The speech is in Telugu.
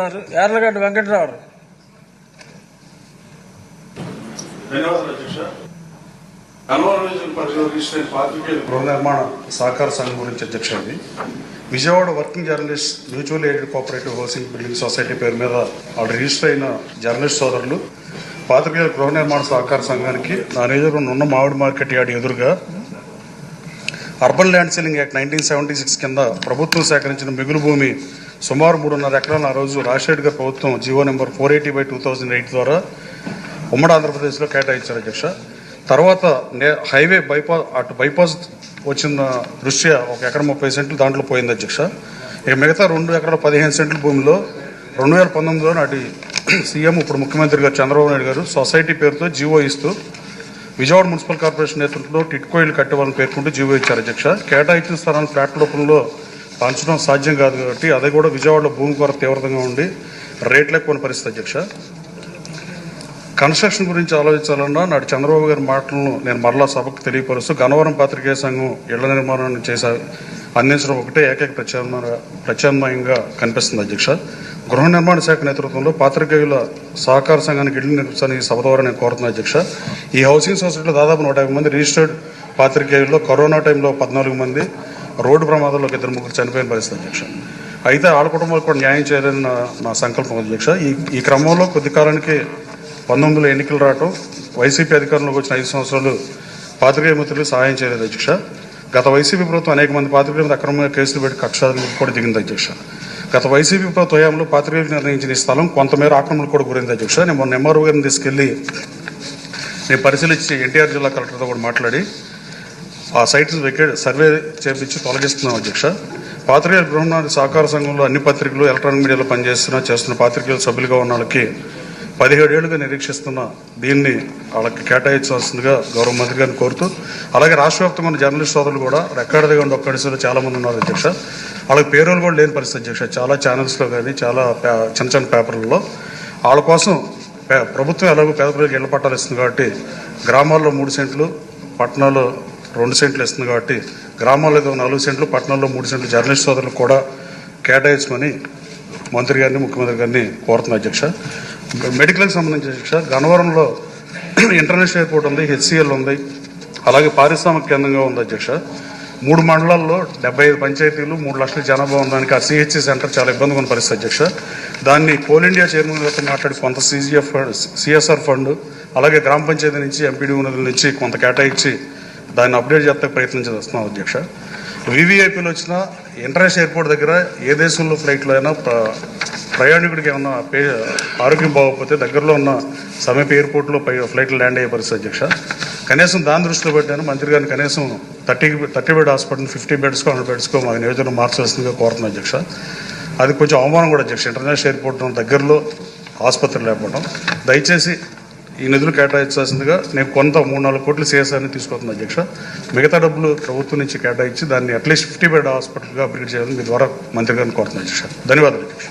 మాట్లాడుతున్నారు యార్లగడ్డ వెంకటరావు. ధన్యవాదాలు అధ్యక్ష. గృహ నిర్మాణ సహకార సంఘం గురించి అధ్యక్ష. ఇది Vijayawada working journalist mutual aided cooperative housing building society పేరు మీద వాళ్ళు రిజిస్టర్ అయిన జర్నలిస్ట్ సోదరులు పాత్రికేయుల గృహ నిర్మాణ సహకార సంఘానికి నా నియోజకవర్గం ఉన్న మామిడి మార్కెట్ యార్డ్ ఎదురుగా అర్బన్ ల్యాండ్ సెల్లింగ్ యాక్ట్ 1976 కింద ప్రభుత్వం సేకరించిన మిగులు భూమి సుమారు 3.5 ఎకరాలను ఆ రోజు రాజశేఖర్ గారి ప్రభుత్వం జీవో నెంబర్ 480/2008 ద్వారా ఉమ్మడి ఆంధ్రప్రదేశ్లో కేటాయించారు అధ్యక్ష. తర్వాత హైవే బైపాస్ వచ్చిన దృష్ట్యా 1 ఎకరం 30 సెంట్లు దాంట్లో పోయింది అధ్యక్ష. ఇక మిగతా 2 ఎకరాల 15 సెంట్ల భూమిలో 2019లో నాటి సీఎం ఇప్పుడు ముఖ్యమంత్రి గారు చంద్రబాబు నాయుడు గారు సొసైటీ పేరుతో జీవో ఇస్తూ విజయవాడ మున్సిపల్ కార్పొరేషన్ నేతృత్వంలో టిట్కో ఇళ్లు కట్టేవాళ్ళని పేర్కొంటూ జీవో ఇచ్చారు అధ్యక్ష. కేటాయించిన స్థలాన్ని ఫ్లాట్ రూపంలో పంచడం సాధ్యం కాదు కాబట్టి అది కూడా విజయవాడలో భూమి కొరత తీవ్రంగా ఉండి రేట్లు ఎక్కువ పరిస్థితి అధ్యక్ష. కన్స్ట్రక్షన్ గురించి ఆలోచించాలన్నా నాటి చంద్రబాబు గారి మాటలను నేను మరలా సభకు తెలియపరుస్తూ గన్నవరం పాత్రికేయ సంఘం ఇళ్ల నిర్మాణాన్ని అందించడం ఒకటే ఏకైక ప్రత్యామ్నాయంగా కనిపిస్తుంది అధ్యక్ష. గృహ నిర్మాణ శాఖ నేతృత్వంలో పాత్రికేయుల సహకార సంఘానికి ఇళ్లు నిర్మించాలని సభ ద్వారా నేను కోరుతున్నాను అధ్యక్ష. ఈ హౌసింగ్ సొసైటీలో దాదాపు 150 మంది రిజిస్టర్డ్ పాత్రికేయుల్లో కరోనా టైంలో 14 మంది, రోడ్డు ప్రమాదంలో 2-3 చనిపోయిన పరిస్థితి అధ్యక్ష. అయితే వాళ్ళ కుటుంబాలకు కూడా న్యాయం చేయాలని నా సంకల్పం అధ్యక్ష. ఈ క్రమంలో కొద్ది కాలానికి 19లో ఎన్నికలు రావటం, వైసీపీ అధికారంలోకి వచ్చిన 5 సంవత్సరాలు పాత్రికేయ మిత్రులు సహాయం చేయలేదు అధ్యక్ష. గత వైసీపీ ప్రభుత్వం అనేక మంది పాత్రికేయుల మీద అక్రమంగా కేసులు పెట్టి కక్షాలకు కూడా దిగింది అధ్యక్ష. గత వైసీపీ ప్రభుత్వ హయాంలో పాత్రికేయులు నిర్ణయించిన ఈ స్థలం కొంతమేర ఆక్రమణకు కూడా గురైంది అధ్యక్ష. నేను మొన్న ఎంఆర్ఓ గారిని తీసుకెళ్లి నేను పరిశీలించి ఎన్టీఆర్ జిల్లా కలెక్టర్తో కూడా మాట్లాడి ఆ సైట్స్ సర్వే చేపించి తొలగిస్తున్నాం అధ్యక్ష. పాత్రికేయుల గృహ నిర్మాణ సహకార సంఘంలో అన్ని పత్రికలు ఎలక్ట్రానిక్ మీడియాలో చేస్తున్న పాత్రికేయుల సభ్యులుగా ఉన్న వాళ్ళకి 17 ఏళ్లుగా నిరీక్షిస్తున్న దీన్ని వాళ్ళకి కేటాయించాల్సిందిగా గౌరవ మంత్రి గారిని కోరుతూ, అలాగే రాష్ట్ర వ్యాప్తంగా ఉన్న జర్నలిస్ట్ సోదరులు కూడా రెక్కాడిగా ఉండి ఒక్కడిసలో చాలామంది ఉన్నారు అధ్యక్ష. వాళ్ళకి పేరోలు కూడా లేని పరిస్థితి అధ్యక్ష. చాలా ఛానల్స్లో కానీ చాలా చిన్న పేపర్లలో వాళ్ళ కోసం ప్రభుత్వం ఎలాగో పేద ప్రజలకు ఇళ్ల పట్టాలు ఇస్తుంది కాబట్టి గ్రామాల్లో 3 సెంట్లు, పట్టణాల్లో 2 సెంట్లు ఇస్తుంది కాబట్టి గ్రామాల్లో 4 సెంట్లు, పట్టణాల్లో 3 సెంట్లు జర్నలిస్ట్ సోదరులకు కూడా కేటాయించమని మంత్రి గారిని ముఖ్యమంత్రి గారిని కోరుతున్నా అధ్యక్ష. మెడికల్కి సంబంధించి అధ్యక్ష, గన్నవరంలో ఇంటర్నేషనల్ ఎయిర్పోర్ట్ ఉంది, హెచ్సిఎల్ ఉంది, అలాగే పారిశ్రామిక కేంద్రంగా ఉంది అధ్యక్ష. 3 మండలాల్లో 75 పంచాయతీలు, 3 లక్షల జనాభా ఉండడానికి ఆ సిహెచ్సి సెంటర్ చాలా ఇబ్బందిగా ఉన్న పరిస్థితి అధ్యక్ష. దాన్ని కోల్ ఇండియా చైర్మన్ గారితో మాట్లాడి కొంత సిఎస్ఆర్ ఫండ్, అలాగే గ్రామ పంచాయతీ నుంచి ఎంపీడీ నిధుల నుంచి కొంత కేటాయించి దాన్ని అప్డేట్ చేస్తే ప్రయత్నం చేస్తున్నాం అధ్యక్ష. వివిఐపీలు వచ్చిన ఇంటర్నేషనల్ ఎయిర్పోర్ట్ దగ్గర ఏ దేశంలో ఫ్లైట్లో అయినా ప్రయాణికుడికి ఏమన్నా ఆరోగ్యం బాగోకపోతే దగ్గరలో ఉన్న సమీప ఎయిర్పోర్ట్లో ఫ్లైట్లు ల్యాండ్ అయ్యే పరిస్థితి అధ్యక్ష. కనీసం దాని దృష్టిలో పెట్టాను మంత్రి గారిని కనీసం 30 బెడ్ హాస్పిటల్ 50 బెడ్స్కో 100 బెడ్స్కో మా నియోజకవర్గం మార్చాల్సిందిగా కోరుతున్నాను అధ్యక్ష. అది కొంచెం అవమానం కూడా అధ్యక్ష. ఇంటర్నేషనల్ ఎయిర్పోర్ట్ దగ్గరలో ఆసుపత్రి లేకపోవడం. దయచేసి ఈ నిధులు కేటాయించాల్సిందిగా నేను కొంత 3-4 కోట్లు సిఎస్ఆర్ని తీసుకొస్తున్నాను అధ్యక్ష. మిగతా డబ్బులు ప్రభుత్వం నుంచి కేటాయించి దాన్ని అట్లీస్ట్ 50 బెడ్ హాస్పిటల్గా అప్గ్రేడ్ చేయాలని మీ ద్వారా మంత్రి గారిని కోరుతున్నాను అధ్యక్ష. ధన్యవాదాలు అధ్యక్ష.